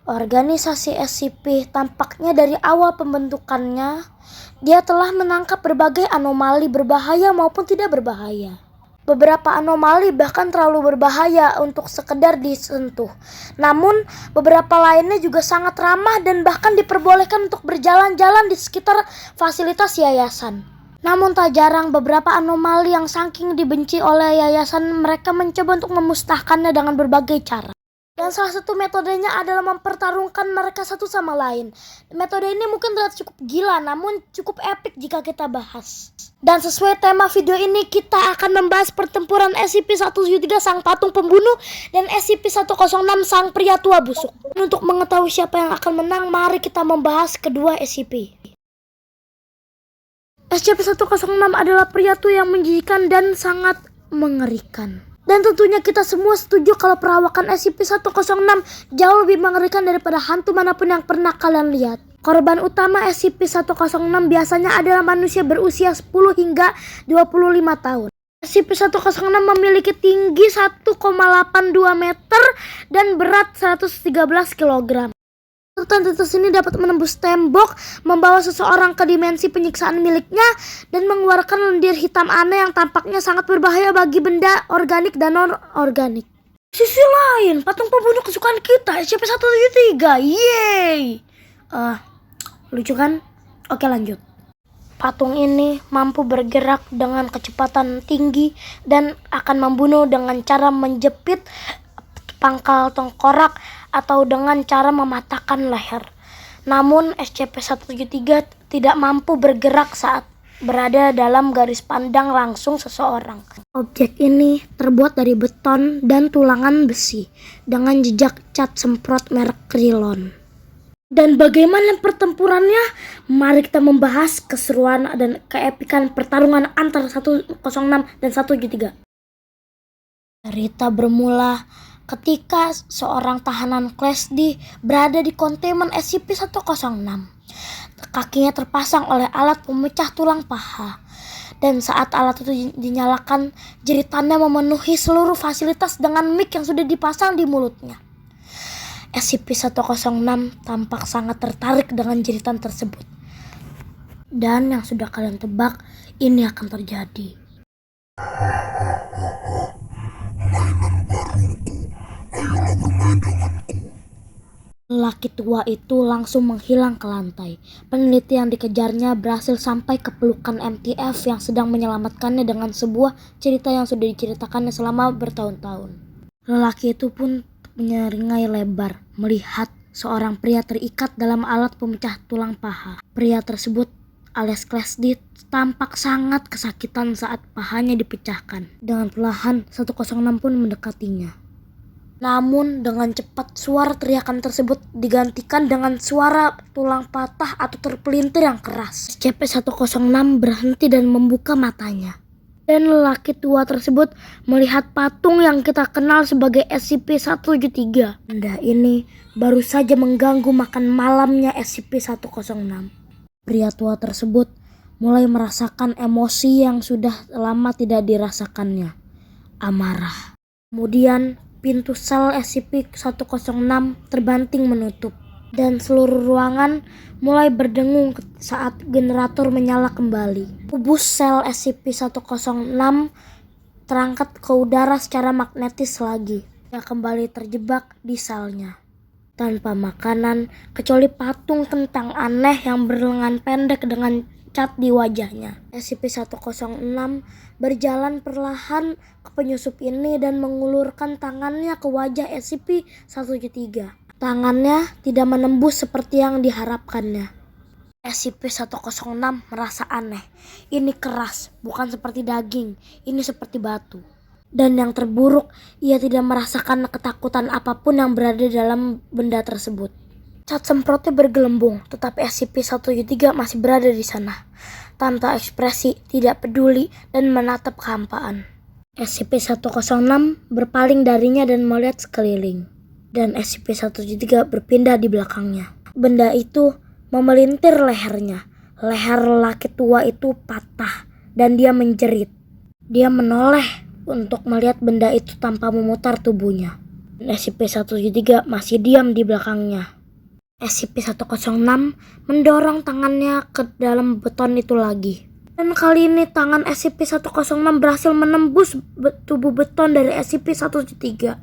Organisasi SCP tampaknya dari awal pembentukannya, dia telah menangkap berbagai anomali berbahaya maupun tidak berbahaya. Beberapa anomali bahkan terlalu berbahaya untuk sekedar disentuh. Namun, beberapa lainnya juga sangat ramah dan bahkan diperbolehkan untuk berjalan-jalan di sekitar fasilitas yayasan. Namun tak jarang beberapa anomali yang saking dibenci oleh yayasan, mereka mencoba untuk memusnahkannya dengan berbagai cara. Dan salah satu metodenya adalah mempertarungkan mereka satu sama lain. Metode ini mungkin terlihat cukup gila, namun cukup epik jika kita bahas. Dan sesuai tema video ini, kita akan membahas pertempuran SCP-173 Sang Patung Pembunuh dan SCP-106 Sang Pria Tua Busuk. Untuk mengetahui siapa yang akan menang, mari kita membahas kedua SCP. SCP-106 adalah pria tua yang menjijikan dan sangat mengerikan. Dan tentunya kita semua setuju kalau perawakan SCP-106 jauh lebih mengerikan daripada hantu manapun yang pernah kalian lihat. Korban utama SCP-106 biasanya adalah manusia berusia 10 hingga 25 tahun. SCP-106 memiliki tinggi 1,82 meter dan berat 113 kg. Entitas ini dapat menembus tembok, membawa seseorang ke dimensi penyiksaan miliknya, dan mengeluarkan lendir hitam aneh yang tampaknya sangat berbahaya bagi benda organik dan non-organik. Sisi lain, patung pembunuh kesukaan kita, SCP-173, yeay! Lucu kan? Oke, lanjut. Patung ini mampu bergerak dengan kecepatan tinggi dan akan membunuh dengan cara menjepit pangkal tengkorak atau dengan cara mematahkan leher. Namun SCP-173 tidak mampu bergerak saat berada dalam garis pandang langsung seseorang. Objek ini terbuat dari beton dan tulangan besi dengan jejak cat semprot merek Krylon. Dan bagaimana pertempurannya? Mari kita membahas keseruan dan keepikan pertarungan antara 106 dan 173. Cerita bermula ketika seorang tahanan Class D berada di kontainmen SCP-106. Kakinya terpasang oleh alat pemecah tulang paha. Dan saat alat itu dinyalakan, jeritannya memenuhi seluruh fasilitas dengan mic yang sudah dipasang di mulutnya. SCP-106 tampak sangat tertarik dengan jeritan tersebut. Dan yang sudah kalian tebak, ini akan terjadi. Mainan baruku, ayolah bermain denganku. Lelaki tua itu langsung menghilang ke lantai. Peneliti yang dikejarnya berhasil sampai ke pelukan MTF yang sedang menyelamatkannya dengan sebuah cerita yang sudah diceritakannya selama bertahun-tahun. Lelaki itu pun menyeringai lebar melihat seorang pria terikat dalam alat pemecah tulang paha. Pria tersebut alias Class D tampak sangat kesakitan saat pahanya dipecahkan. Dengan perlahan 106 pun mendekatinya. Namun dengan cepat suara teriakan tersebut digantikan dengan suara tulang patah atau terpelintir yang keras. SCP-106 berhenti dan membuka matanya. Dan lelaki tua tersebut melihat patung yang kita kenal sebagai SCP-173. Benda ini baru saja mengganggu makan malamnya SCP-106. Pria tua tersebut mulai merasakan emosi yang sudah lama tidak dirasakannya. Amarah. Kemudian pintu sel SCP-106 terbanting menutup. Dan seluruh ruangan mulai berdengung saat generator menyala kembali. Kubus sel SCP-106 terangkat ke udara secara magnetis lagi. Dia kembali terjebak di selnya. Tanpa makanan, kecuali patung kentang aneh yang berlengan pendek dengan cat di wajahnya. SCP-106 berjalan perlahan ke penyusup ini dan mengulurkan tangannya ke wajah SCP-173. Tangannya tidak menembus seperti yang diharapkannya. SCP-106 merasa aneh. Ini keras, bukan seperti daging. Ini seperti batu. Dan yang terburuk, ia tidak merasakan ketakutan apapun yang berada dalam benda tersebut. Cat semprotnya bergelembung, tetapi SCP-173 masih berada di sana. Tanpa ekspresi, tidak peduli, dan menatap kehampaan. SCP-106 berpaling darinya dan melihat sekeliling. Dan SCP-173 berpindah di belakangnya. Benda itu memelintir lehernya. Leher lelaki tua itu patah dan dia menjerit. Dia menoleh untuk melihat benda itu tanpa memutar tubuhnya. SCP-173 masih diam di belakangnya. SCP-106 mendorong tangannya ke dalam beton itu lagi. Dan kali ini tangan SCP-106 berhasil menembus tubuh beton dari SCP-173.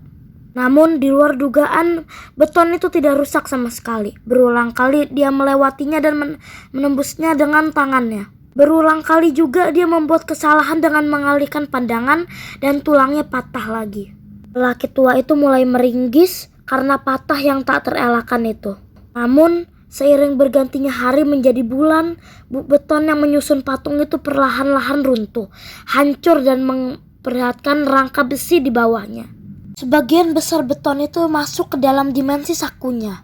Namun di luar dugaan, beton itu tidak rusak sama sekali. Berulang kali dia melewatinya dan menembusnya dengan tangannya. Berulang kali juga dia membuat kesalahan dengan mengalihkan pandangan dan tulangnya patah lagi. Lelaki tua itu mulai meringis karena patah yang tak terelakkan itu. Namun, seiring bergantinya hari menjadi bulan, beton yang menyusun patung itu perlahan-lahan runtuh, hancur dan memperlihatkan rangka besi di bawahnya. Sebagian besar beton itu masuk ke dalam dimensi sakunya.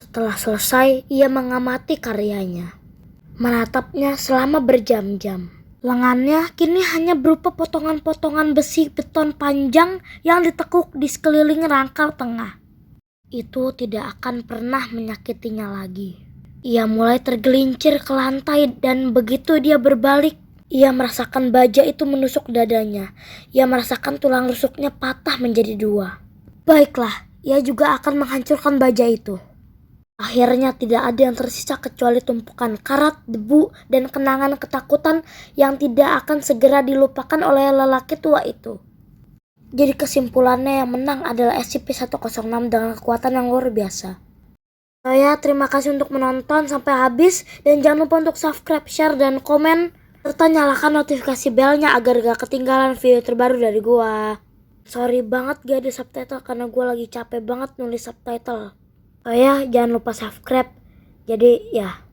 Setelah selesai, ia mengamati karyanya, menatapnya selama berjam-jam. Lengannya kini hanya berupa potongan-potongan besi beton panjang yang ditekuk di sekeliling rangka tengah. Itu tidak akan pernah menyakitinya lagi. Ia mulai tergelincir ke lantai dan begitu dia berbalik, ia merasakan baja itu menusuk dadanya. Ia merasakan tulang rusuknya patah menjadi dua. Baiklah, ia juga akan menghancurkan baja itu. Akhirnya tidak ada yang tersisa kecuali tumpukan karat, debu, dan kenangan ketakutan yang tidak akan segera dilupakan oleh lelaki tua itu. Jadi kesimpulannya yang menang adalah SCP-106 dengan kekuatan yang luar biasa. Saya terima kasih untuk menonton sampai habis dan jangan lupa untuk subscribe, share, dan komen serta nyalakan notifikasi belnya agar gak ketinggalan video terbaru dari gua. Sorry banget gak ada subtitle karena gua lagi capek banget nulis subtitle. Jangan lupa subscribe. Jadi ya.